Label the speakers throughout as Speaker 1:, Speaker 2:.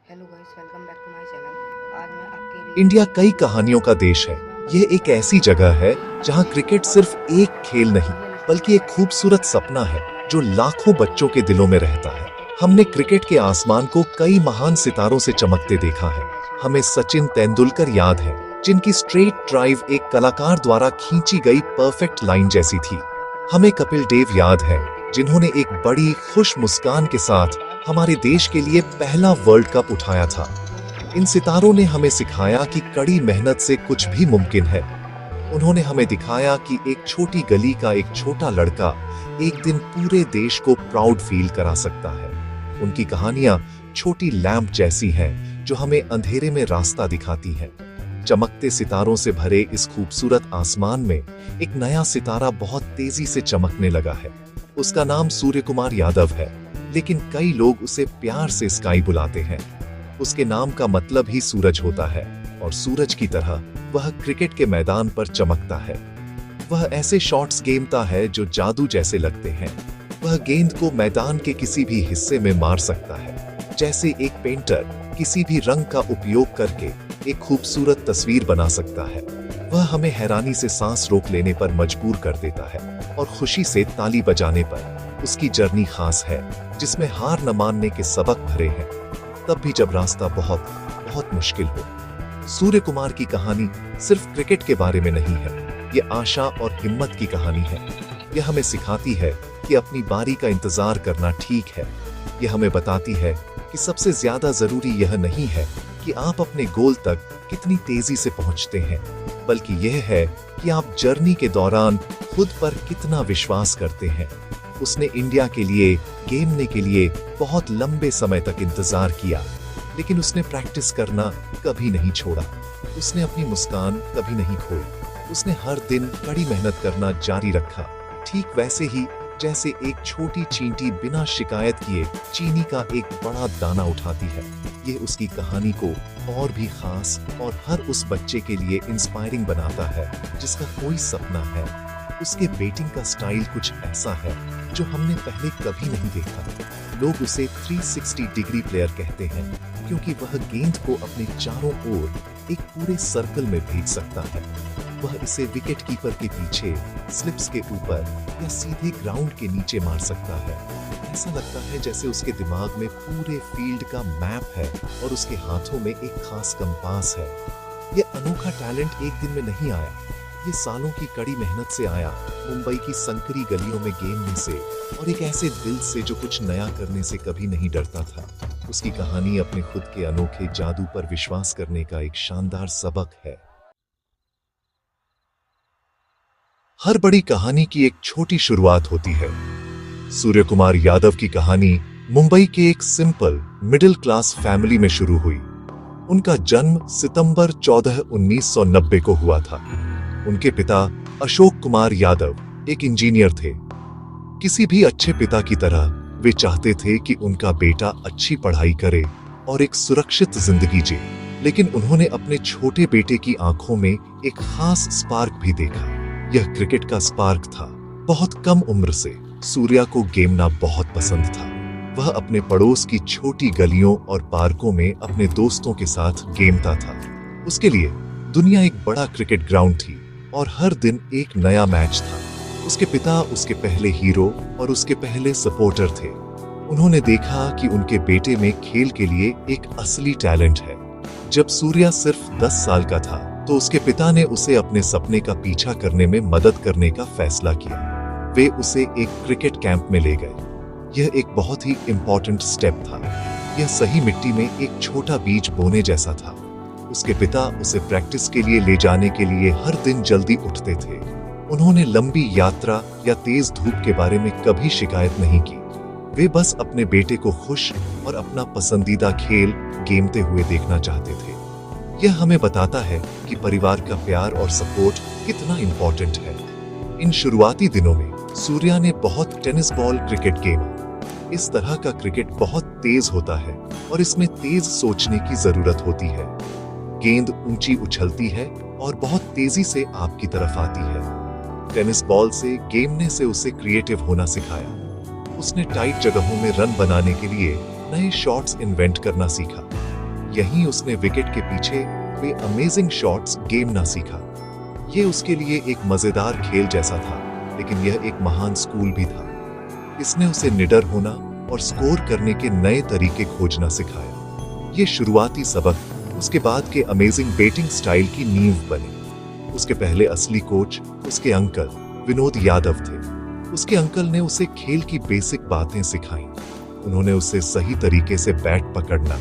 Speaker 1: Hello guys, welcome back to my channel. आज मैं आपके लिए
Speaker 2: इंडिया कई कहानियों का देश है। यह एक ऐसी जगह है जहां क्रिकेट सिर्फ एक खेल नहीं, बल्कि एक खूबसूरत सपना है जो लाखों बच्चों के दिलों में रहता है। हमने क्रिकेट के आसमान को कई महान सितारों से चमकते देखा है। हमें सचिन तेंदुलकर याद है, जिनकी स्ट्रेट ड्राइव एक कलाकार द्वारा खींची गई परफेक्ट लाइन जैसी थी। हमें कपिल देव याद है, जिन्होंने एक बड़ी खुश मुस्कान के साथ हमारे देश के लिए पहला वर्ल्ड कप उठाया था। इन सितारों ने हमें सिखाया कि कड़ी मेहनत से कुछ भी मुमकिन है। उन्होंने हमें दिखाया कि एक छोटी गली का एक छोटा लड़का एक दिन पूरे देश को प्राउड फील करा सकता है। उनकी कहानियां छोटी लैंप जैसी हैं, जो हमें अंधेरे में रास्ता दिखाती हैं। चमकते सितारों से भरे इस खूबसूरत आसमान में एक नया सितारा बहुत तेजी से चमकने लगा है। उसका नाम सूर्य कुमार यादव है, लेकिन कई लोग उसे प्यार से स्काई बुलाते हैं। उसके नाम का मतलब ही सूरज होता है, और सूरज की तरह वह क्रिकेट के मैदान पर चमकता है। वह ऐसे शॉट्स गेंदता है जो जादू जैसे लगते हैं। वह गेंद को मैदान के किसी भी हिस्से में मार सकता है, जैसे एक पेंटर किसी भी रंग का उपयोग करके एक खूबसूरत तस्वीर बना सकता है। वह हमें हैरानी से सांस रोक लेने पर मजबूर कर देता है, और खुशी से ताली बजाने पर। उसकी जर्नी खास है, जिसमें हार न मानने के सबक भरे हैं, तब भी जब रास्ता बहुत बहुत मुश्किल हो। सूर्य कुमार की कहानी सिर्फ क्रिकेट के बारे में नहीं है, ये आशा और हिम्मत की कहानी है। यह हमें सिखाती है कि अपनी बारी का इंतजार करना ठीक है। यह हमें बताती है कि सबसे ज्यादा जरूरी यह नहीं है कि आप अपने गोल तक कितनी तेजी से पहुंचते हैं, बल्कि यह है कि आप जर्नी के दौरान खुद पर कितना विश्वास करते हैं। उसने इंडिया के लिए गेमने के लिए बहुत लंबे समय तक इंतजार किया, लेकिन उसने प्रैक्टिस करना कभी नहीं छोड़ा। उसने अपनी मुस्कान कभी नहीं खोई। उसने हर दिन कड़ी मेहनत करना जारी रखा, ठीक वैसे ही जैसे एक छोटी चींटी बिना शिकायत किए चीनी का एक बड़ा दाना उठाती है। ये उसकी कहानी को और भी खास और हर उस बच्चे के लिए इंस्पायरिंग बनाता है जिसका कोई सपना है। उसके बैटिंग का स्टाइल कुछ ऐसा है जो हमने पहले कभी नहीं देखा। लोग उसे 360 डिग्री प्लेयर कहते हैं, क्योंकि वह गेंद को अपने चारों ओर एक पूरे सर्कल में भेज सकता है। वह इसे विकेट कीपर के पीछे, स्लिप्स के ऊपर या सीधे ग्राउंड के नीचे मार सकता है। ऐसा लगता है जैसे उसके दिमाग में पूरे फील्ड का मैप है और उसके हाथों में एक खास कंपास है। यह अनोखा टैलेंट एक दिन में नहीं आया, ये सालों की कड़ी मेहनत से आया। मुंबई की संकरी गलियों में गेंदने से, और एक ऐसे दिल से जो कुछ नया करने से कभी नहीं डरता था। उसकी कहानी अपने खुद के अनोखे जादू पर विश्वास करने का एक शानदार सबक है। हर बड़ी कहानी की एक छोटी शुरुआत होती है। सूर्य कुमार यादव की कहानी मुंबई के एक सिंपल मिडिल क्लास फैमिली में शुरू हुई। उनका जन्म सितंबर 14, 1990 को हुआ था। उनके पिता अशोक कुमार यादव एक इंजीनियर थे। किसी भी अच्छे पिता की तरह वे चाहते थे कि उनका बेटा अच्छी पढ़ाई करे और एक सुरक्षित जिंदगी जिए, लेकिन उन्होंने अपने छोटे बेटे की आंखों में एक खास स्पार्क भी देखा। यह क्रिकेट का स्पार्क था। बहुत कम उम्र से सूर्या को गेमना बहुत पसंद था। वह अपने पड़ोस की छोटी गलियों और पार्कों में अपने दोस्तों के साथ गेमता था। उसके लिए दुनिया एक बड़ा क्रिकेट ग्राउंड थी, और हर दिन एक नया मैच था। उसके पिता उसके पहले हीरो और उसके पहले सपोर्टर थे। उन्होंने देखा कि उनके बेटे में खेल के लिए एक असली टैलेंट है। जब सूर्या सिर्फ 10 साल का था, तो उसके पिता ने उसे अपने सपने का पीछा करने में मदद करने का फैसला किया। वे उसे एक क्रिकेट कैंप में ले गए। यह एक बहुत ही इंपॉर्टेंट स्टेप था। यह सही मिट्टी में एक छोटा बीज बोने जैसा था। उसके पिता उसे प्रैक्टिस के लिए ले जाने के लिए हर दिन जल्दी उठते थे। उन्होंने लंबी यात्रा या तेज धूप के बारे में कभी शिकायत नहीं की। वे बस अपने बेटे को खुश और अपना पसंदीदा खेल गेमते हुए देखना चाहते थे। यह हमें बताता है कि परिवार का प्यार और सपोर्ट कितना इंपॉर्टेंट है। इन शुरुआती दिनों में सूर्या ने बहुत टेनिस बॉल क्रिकेट गेमा। इस तरह का क्रिकेट बहुत तेज होता है, और इसमें तेज सोचने की जरूरत होती है। गेंद ऊंची उछलती है और बहुत तेजी से आपकी तरफ आती है। टेनिस बॉल से गेमने से उसे क्रिएटिव होना सिखाया। उसने टाइट जगहों में रन बनाने के लिए नए शॉट्स इन्वेंट करना सीखा। यहीं उसने विकेट के पीछे वे अमेजिंग शॉट्स गेम ना सीखा। ये उसके लिए एक मजेदार खेल जैसा था, लेकिन यह एक महान स्कूल भी था। इसने उसे निडर होना और स्कोर करने के नए तरीके खोजना सिखाया। ये शुरुआती सबक उसके बाद के अमेजिंग बैटिंग स्टाइल की नींव बने। उसके पहले असली कोच उसके अंकल विनोद यादव थे। उसके अंकल ने उसे खेल की बेसिक बातें सिखाई। उन्होंने उसे सही तरीके से बैट पकड़ना,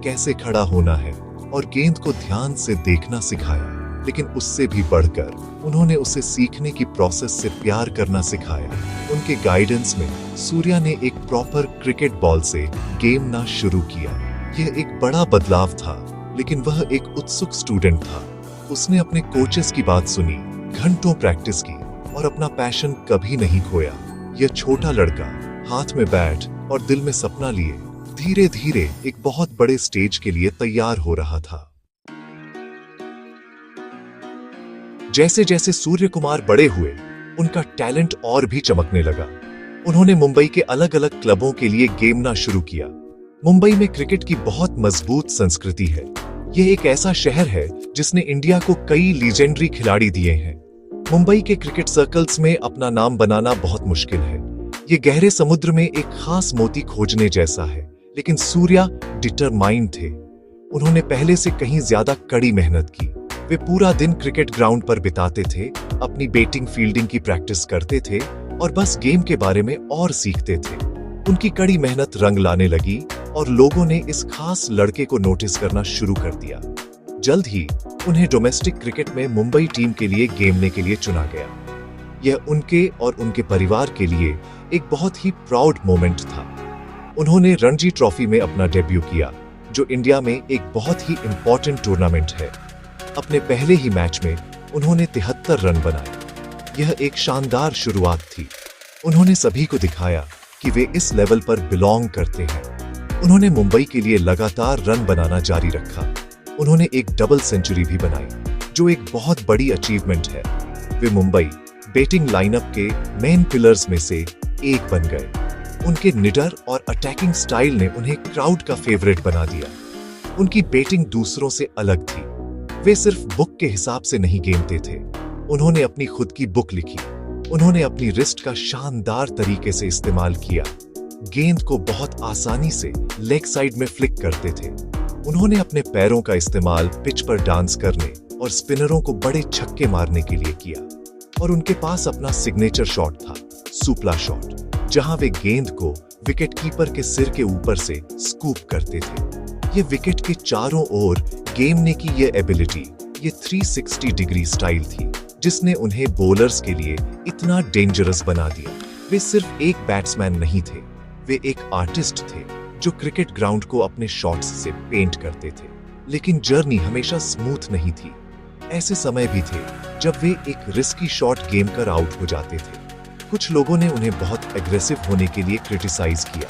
Speaker 2: कैसे खड़ा होना है और गेंद को ध्यान से देखना सिखाया। लेकिन उससे भी बढ़कर उन्होंने उसे सीखने की प्रोसेस से प्यार करना सिखाया। उनके गाइडेंस में सूर्या ने एक प्रॉपर क्रिकेट बॉल से गेम ना शुरू किया। यह एक बड़ा बदलाव था, लेकिन वह एक उत्सुक स्टूडेंट था। उसने अपने कोचेस की बात सुनी, घंटों प्रैक्टिस की और अपना पैशन कभी नहीं खोया। यह छोटा लड़का हाथ में बैट और दिल में सपना लिए धीरे धीरे एक बहुत बड़े स्टेज के लिए तैयार हो रहा था। जैसे जैसे सूर्य कुमार बड़े हुए, उनका टैलेंट और भी चमकने लगा। उन्होंने मुंबई के अलग अलग क्लबों के लिए गेमना शुरू किया। मुंबई में क्रिकेट की बहुत मजबूत संस्कृति है। यह एक ऐसा शहर है जिसने इंडिया को कई लीजेंडरी खिलाड़ी दिए हैं। मुंबई के क्रिकेट सर्कल्स में अपना नाम बनाना बहुत मुश्किल है। ये गहरे समुद्र में एक खास मोती खोजने जैसा है। लेकिन सूर्या डिटरमाइंड थे। उन्होंने पहले से कहीं ज्यादा कड़ी मेहनत की। वे पूरा दिन क्रिकेट ग्राउंड पर बिताते थे, अपनी बैटिंग फील्डिंग की प्रैक्टिस करते थे और बस गेम के बारे में और सीखते थे। उनकी कड़ी मेहनत रंग लाने लगी और लोगों ने इस खास लड़के को नोटिस करना शुरू कर दिया। जल्द ही उन्हें डोमेस्टिक क्रिकेट में मुंबई टीम के लिए गेमने के लिए चुना गया। यह उनके और उनके परिवार के लिए एक बहुत ही प्राउड मोमेंट था। उन्होंने रणजी ट्रॉफी में अपना डेब्यू किया, जो इंडिया में एक बहुत ही इंपॉर्टेंट टूर्नामेंट है। अपने पहले ही मैच में उन्होंने 73 रन बनाए। यह एक शानदार शुरुआत थी। उन्होंने सभी को दिखाया कि वे इस लेवल पर बिलोंग करते हैं। उन्होंने मुंबई के लिए लगातार रन बनाना जारी रखा। उन्होंने एक डबल सेंचुरी भी बनाई, जो एक बहुत बड़ी अचीवमेंट है। वे मुंबई बैटिंग लाइनअप के मेन पिलर्स में से एक बन गए। उनके निडर और अटैकिंग स्टाइल ने उन्हें क्राउड का फेवरेट बना दिया। उनकी बैटिंग दूसरों से अलग थी। वे सिर्फ बुक के हिसाब से नहीं गेमते थे। उन्होंने अपनी खुद की बुक लिखी। उन्होंने अपनी रिस्ट का शानदार तरीके से इस्तेमाल किया। गेंद को बहुत आसानी से लेग साइड में फ्लिक करते थे। उन्होंने अपने पैरों का इस्तेमाल पिच पर डांस करने और स्पिनरों को बड़े छक्के मारने के लिए किया। और उनके पास अपना सिग्नेचर शॉट था, सुपला शॉट, जहां वे गेंद को विकेट कीपर के सिर के ऊपर से स्कूप करते थे। ये विकेट के चारों ओर गेमने की ये एबिलिटी, ये 360 डिग्री स्टाइल थी, जिसने उन्हें बॉलर्स के लिए इतना डेंजरस बना दिया। वे सिर्फ एक बैट्समैन नहीं थे, वे एक आर्टिस्ट थे जो क्रिकेट ग्राउंड को अपने शॉट्स से पेंट करते थे। लेकिन जर्नी हमेशा स्मूथ नहीं थी। ऐसे समय भी थे जब वे एक रिस्की शॉट गेम कर आउट हो जाते थे। कुछ लोगों ने उन्हें बहुत एग्रेसिव होने के लिए क्रिटिसाइज किया।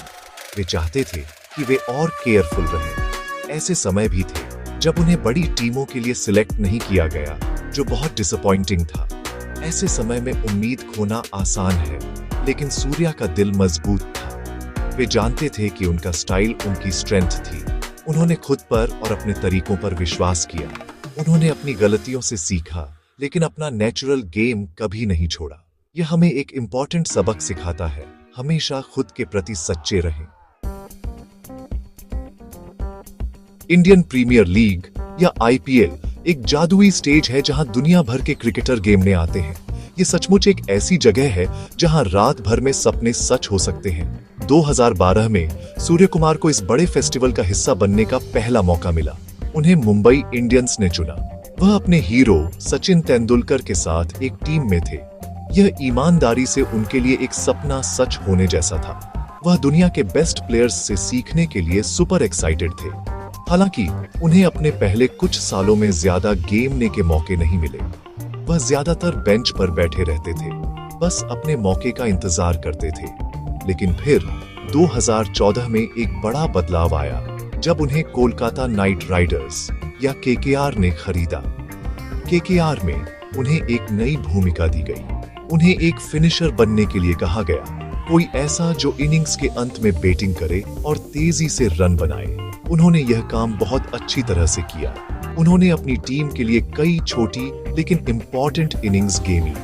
Speaker 2: वे चाहते थे कि वे और केयरफुल रहें। ऐसे समय भी थे जब उन्हें बड़ी टीमों के लिए सिलेक्ट नहीं किया गया, जो बहुत डिसअपॉइंटिंग था। ऐसे समय में उम्मीद खोना आसान है, लेकिन सूर्या का दिल मजबूत था। वे जानते थे कि उनका स्टाइल उनकी स्ट्रेंथ थी। उन्होंने खुद पर और अपने तरीकों पर विश्वास किया। उन्होंने अपनी गलतियों से सीखा, लेकिन अपना नेचुरल गेम कभी नहीं छोड़ा। यह हमें एक इंपॉर्टेंट सबक सिखाता है, हमेशा खुद के प्रति सच्चे रहें। इंडियन प्रीमियर लीग या IPL एक जादुई स्टेज है जहां दुनिया भर के क्रिकेटर गेमने आते हैं। ये सचमुच एक ऐसी जगह है जहां रात भर में सपने सच हो सकते हैं। 2012 में सूर्य कुमार को इस बड़े फेस्टिवल का हिस्सा बनने का पहला मौका मिला। उन्हें मुंबई इंडियंस ने चुना। वह अपने हीरो सचिन तेंदुलकर के साथ एक टीम में थे। यह ईमानदारी से उनके लिए एक सपना सच होने जैसा था। वह दुनिया के बेस्ट प्लेयर्स से सीखने के लिए सुपर एक्साइटेड थे। हालांकि उन्हें अपने पहले कुछ सालों में ज्यादा गेमने के मौके नहीं मिले। वह ज्यादातर बेंच पर बैठे रहते थे, बस अपने मौके का इंतजार करते थे। लेकिन फिर 2014 में एक बड़ा बदलाव आया, जब उन्हें कोलकाता नाइट राइडर्स या KKR ने खरीदा। KKR में उन्हें एक नई भूमिका दी गई। उन्हें एक फिनिशर बनने के लिए कहा गया, कोई ऐसा जो इनिंग्स के अंत में बैटिंग करे और तेजी से रन बनाए। उन्होंने यह काम बहुत अच्छी तरह से किया। उन्होंने अपनी टीम के लिए कई छोटी लेकिन इम्पोर्टेंट इनिंग्स गेमी।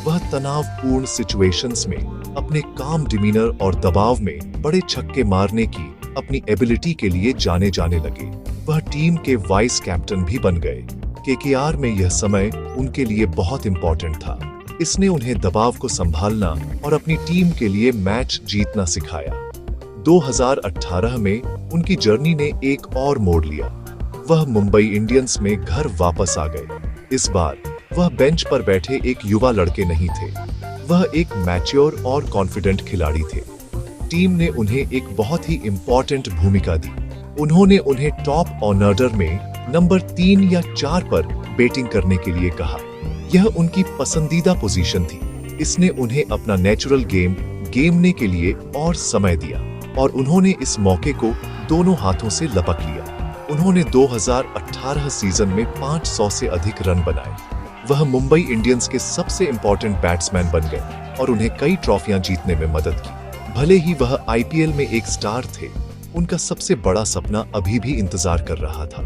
Speaker 2: वह तनावपूर्ण सिचुएशंस में अपने काम डिमीनर और दबाव में बड़े छक्के मारने की अपनी एबिलिटी के लिए जाने जाने लगे। वह टीम के वाइस कैप्टन भी बन गए। केकेआर में यह समय उनके लिए बहुत इम्पोर्टेंट था। इसने उन्हें दबाव को संभालना और अपनी टीम के लिए मैच जीतना सिखाया। 2018 में उनकी जर्नी ने एक और मोड़ लिया। वह मुंबई इंडियंस में घर वापस आ गए। इस बार वह बेंच पर बैठे एक युवा लड़के नहीं थे। वह एक मैच्योर और कॉन्फिडेंट खिलाड़ी थे। टीम ने उन्हें एक बहुत ही इम्पोर्टेंट भूमिका दी। उन्होंने उन्हें टॉप ऑर्डर में नंबर 3 या 4 पर बैटिंग करने के लिए कहा। यह उनकी पसंदीदा पोजीशन थी। इसने उन्हें अपना नेचुरल गेम गेमने के लिए और समय दिया और उन्होंने इस मौके को दोनों हाथों से लपक लिया। उन्होंने 2018 सीजन में 500 से अधिक रन बनाए। वह मुंबई इंडियंस के सबसे इंपॉर्टेंट बैट्समैन बन गए और उन्हें कई ट्रॉफियां जीतने में मदद की। भले ही वह आईपीएल में एक स्टार थे, उनका सबसे बड़ा सपना अभी भी इंतजार कर रहा था।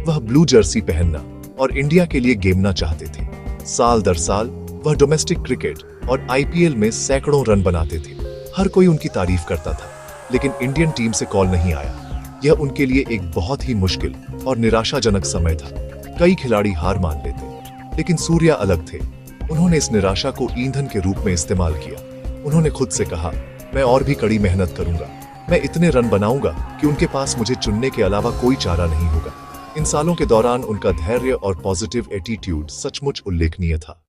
Speaker 2: वह ब्लू जर्सी पहनना और इंडिया के लिए गेमना चाहते थे। साल दर साल वह डोमेस्टिक क्रिकेट और आईपीएल में सैकड़ों रन बनाते थे। हर कोई उनकी तारीफ करता था, लेकिन इंडियन टीम से कॉल नहीं आया। यह उनके लिए एक बहुत ही मुश्किल और निराशाजनक समय था। कई खिलाड़ी हार मान लेते, लेकिन सूर्या अलग थे। उन्होंने इस निराशा को ईंधन के रूप में इस्तेमाल किया। उन्होंने खुद से कहा, मैं और भी कड़ी मेहनत करूंगा। मैं इतने रन बनाऊंगा कि उनके पास मुझे चुनने के अलावा कोई चारा नहीं होगा। इन सालों के दौरान उनका धैर्य और पॉजिटिव एटीट्यूड सचमुच उल्लेखनीय था।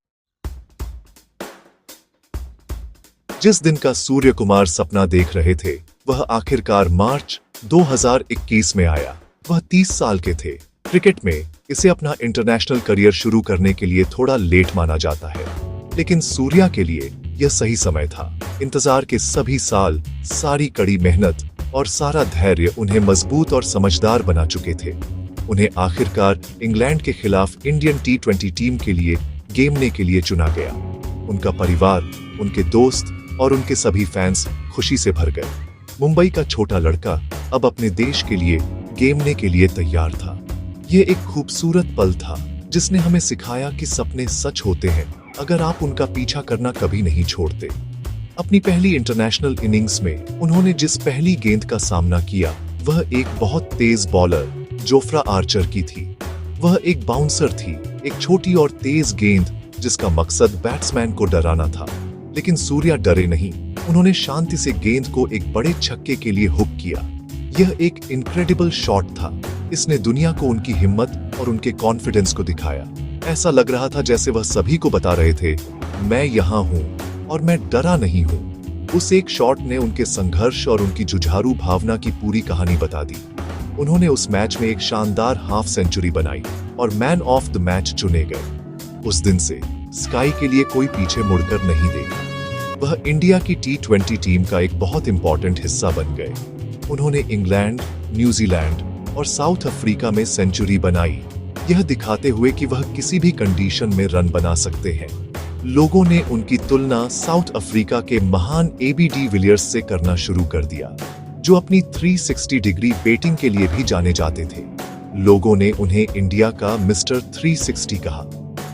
Speaker 2: जिस दिन का सूर्य कुमार सपना देख रहे थे, वह आखिरकार मार्च 2021 में आया। वह 30 साल के थे। क्रिकेट में इसे अपना इंटरनेशनल करियर शुरू करने के लिए थोड़ा लेट माना जाता है, लेकिन सूर्या के लिए यह सही समय था। इंतजार के सभी साल, सारी कड़ी मेहनत और सारा धैर्य उन्हें मजबूत और समझदार बना चुके थे। उन्हें आखिरकार इंग्लैंड के खिलाफ इंडियन T20 टीम के लिए गेमने के लिए चुना गया। उनका परिवार, उनके दोस्त और उनके सभी फैंस खुशी से भर गए। मुंबई का छोटा लड़का अब अपने देश के लिए गेमने के लिए तैयार था। यह एक खूबसूरत पल था जिसने हमें सिखाया कि सपने सच होते हैं अगर आप उनका पीछा करना कभी नहीं छोड़ते। अपनी पहली इंटरनेशनल इनिंग्स में उन्होंने जिस पहली गेंद का सामना किया, वह एक बहुत तेज बॉलर जोफ्रा आर्चर की थी। वह एक बाउंसर थी, एक छोटी और तेज गेंद जिसका मकसद बैट्समैन को डराना था। लेकिन सूर्या डरे नहीं। उन्होंने शांति से गेंद को एक बड़े छक्के के लिए हुक किया। यह एक इनक्रेडिबल शॉट था। इसने दुनिया को उनकी हिम्मत और उनके कॉन्फिडेंस को दिखाया। ऐसा लग रहा था जैसे वह सभी को बता रहे थे, मैं यहाँ हूँ और मैं डरा नहीं हूँ। उस एक शॉट ने उनके संघर्ष और उनकी जुझारू भावना की पूरी कहानी बता दी। उन्होंने उस मैच में एक शानदार हाफ सेंचुरी बनाई और मैन ऑफ द मैच चुने गए। उस दिन से स्काई के लिए कोई पीछे मुड़कर नहीं देखा। वह इंडिया की T20 टीम का एक बहुत इंपॉर्टेंट हिस्सा बन गए। उन्होंने इंग्लैंड, न्यूजीलैंड और साउथ अफ्रीका में सेंचुरी बनाई, यह दिखाते हुए कि वह किसी भी कंडीशन में रन बना सकते हैं। लोगों ने उनकी तुलना साउथ अफ्रीका के महान एबी डिविलियर्स से करना शुरू कर दिया, जो अपनी 360 डिग्री बैटिंग के लिए भी जाने जाते थे। लोगों ने उन्हें इंडिया का मिस्टर 360 कहा।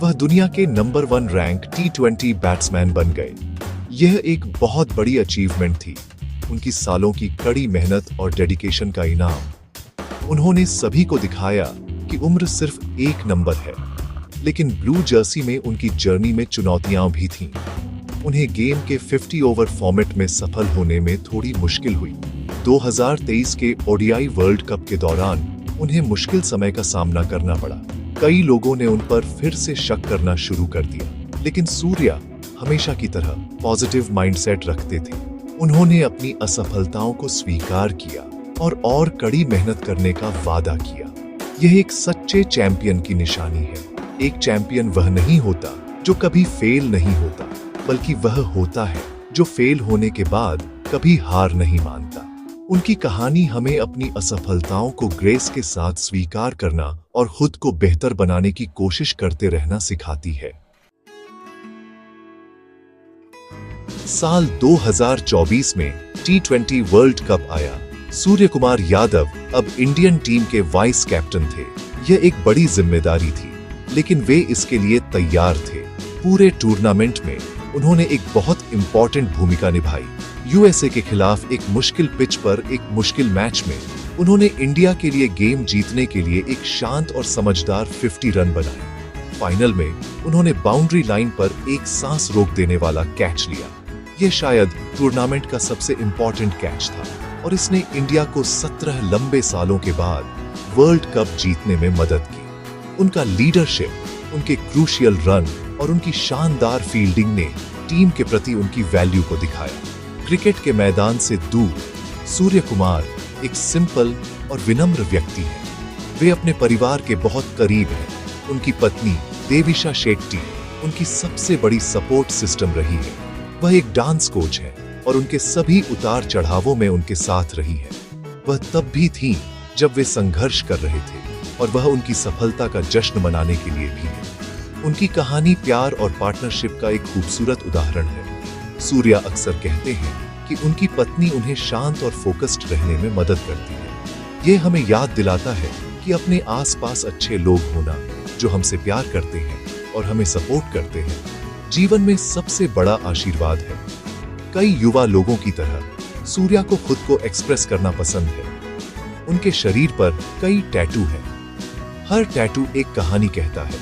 Speaker 2: वह दुनिया के नंबर 1 रैंक T20 बैट्समैन बन गए। यह एक बहुत बड़ी अचीवमेंट थी, उनकी सालों की कड़ी मेहनत और डेडिकेशन का इनाम। उन्होंने सभी को दिखाया कि उम्र सिर्फ एक नंबर है, लेकिन ब्लू जर्सी में उनकी जर्नी में चुनौतियां भी थीं। उन्हें गेम के 50 ओवर फॉर्मेट में सफल होने में थोड़ी मुश्किल हुई। 2023 के ओडीआई वर्ल्ड कप के दौरान उन्हें मुश्किल समय का सामना करना पड़ा। कई लोगों ने उन पर फिर से शक करना शुरू कर दिया, लेकिन सूर्या हमेशा की तरह पॉजिटिव माइंडसेट रखते थे। उन्होंने अपनी असफलताओं को स्वीकार किया और कड़ी मेहनत करने का वादा किया। यह एक सच्चे चैंपियन की निशानी है। एक चैंपियन वह नहीं होता जो कभी फेल नहीं होता, बल्कि वह होता है जो फेल होने के बाद कभी हार नहीं मानता। उनकी कहानी हमें अपनी असफलताओं को ग्रेस के साथ स्वीकार करना और खुद को बेहतर बनाने की कोशिश करते रहना सिखाती है। साल 2024 में T20 वर्ल्ड कप आया। सूर्य कुमार यादव अब इंडियन टीम के वाइस कैप्टन थे। यह एक बड़ी जिम्मेदारी थी, लेकिन वे इसके लिए तैयार थे। पूरे टूर्नामेंट में उन्होंने एक बहुत इंपॉर्टेंट भूमिका निभाई। यूएसए के खिलाफ एक मुश्किल पिच पर एक मुश्किल मैच में उन्होंने इंडिया के लिए गेम जीतने के लिए एक शांत और समझदार 50 रन बनाए। फाइनल में उन्होंने बाउंड्री लाइन पर एक सांस रोक देने वाला कैच लिया। यह शायद टूर्नामेंट का सबसे इंपॉर्टेंट कैच था और इसने इंडिया को 17 लंबे सालों के बाद वर्ल्ड कप जीतने में मदद की। उनका लीडरशिप, उनके क्रूशियल रन और उनकी शानदार फील्डिंग ने टीम के प्रति उनकी वैल्यू को दिखाया। क्रिकेट के मैदान से दूर सूर्य कुमार एक सिंपल और विनम्र व्यक्ति हैं। वे अपने परिवार के बहुत करीब हैं। उनकी पत्नी देविशा शेट्टी उनकी सबसे बड़ी सपोर्ट सिस्टम रही है। वह एक डांस कोच है और उनके सभी उतार चढ़ावों में उनके साथ रही है। वह तब भी थी जब वे संघर्ष कर रहे थे और वह उनकी सफलता का जश्न मनाने के लिए भी है। उनकी कहानी प्यार और पार्टनरशिप का एक खूबसूरत उदाहरण है। सूर्या अक्सर कहते हैं कि उनकी पत्नी उन्हें शांत और फोकस्ड रहने में मदद करती है। ये हमें याद दिलाता है कि अपने आसपास अच्छे लोग होना जो हमसे प्यार करते हैं और हमें सपोर्ट करते हैं, जीवन में सबसे बड़ा आशीर्वाद है। कई युवा लोगों की तरह सूर्या को खुद को एक्सप्रेस करना पसंद है। उनके शरीर पर कई टैटू हैं। हर टैटू एक कहानी कहता है।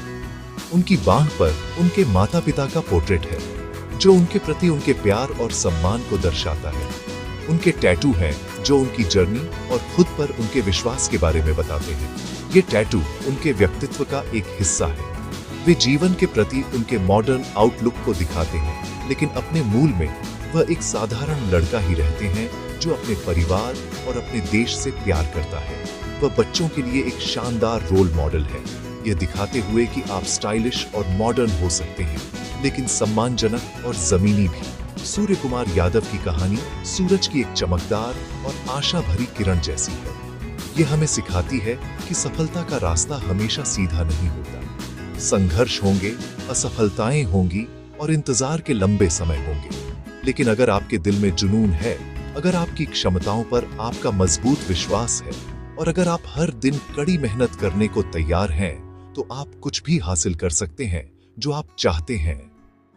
Speaker 2: उनकी बांह पर उनके माता पिता का पोर्ट्रेट है जो उनके प्रति उनके प्यार और सम्मान को दर्शाता है। उनके टैटू हैं जो उनकी जर्नी और खुद पर उनके विश्वास के बारे में बताते हैं। ये टैटू उनके व्यक्तित्व का एक हिस्सा है। वे जीवन के प्रति उनके मॉडर्न आउटलुक को दिखाते हैं, लेकिन अपने मूल में वह एक साधारण लड़का ही रहते हैं जो अपने परिवार और अपने देश से प्यार करता है। वह बच्चों के लिए एक शानदार रोल मॉडल है, यह दिखाते हुए कि आप स्टाइलिश और मॉडर्न हो सकते हैं, लेकिन सम्मानजनक और जमीनी भी। सूर्य कुमार यादव की कहानी सूरज की एक चमकदार और आशा भरी किरण जैसी है। यह हमें सिखाती है कि सफलता का रास्ता हमेशा सीधा नहीं होता। संघर्ष होंगे, असफलताएं होंगी और इंतजार के लंबे समय होंगे, लेकिन अगर आपके दिल में जुनून है, अगर आपकी क्षमताओं पर आपका मजबूत विश्वास है और अगर आप हर दिन कड़ी मेहनत करने को तैयार हैं, तो आप कुछ भी हासिल कर सकते हैं जो आप चाहते हैं।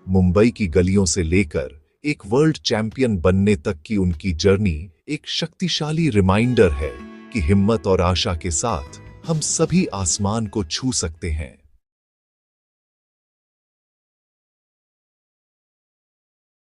Speaker 2: मुंबई की गलियों से लेकर एक वर्ल्ड चैंपियन बनने तक की उनकी जर्नी एक शक्तिशाली रिमाइंडर है कि हिम्मत और आशा के साथ हम सभी आसमान को छू सकते हैं।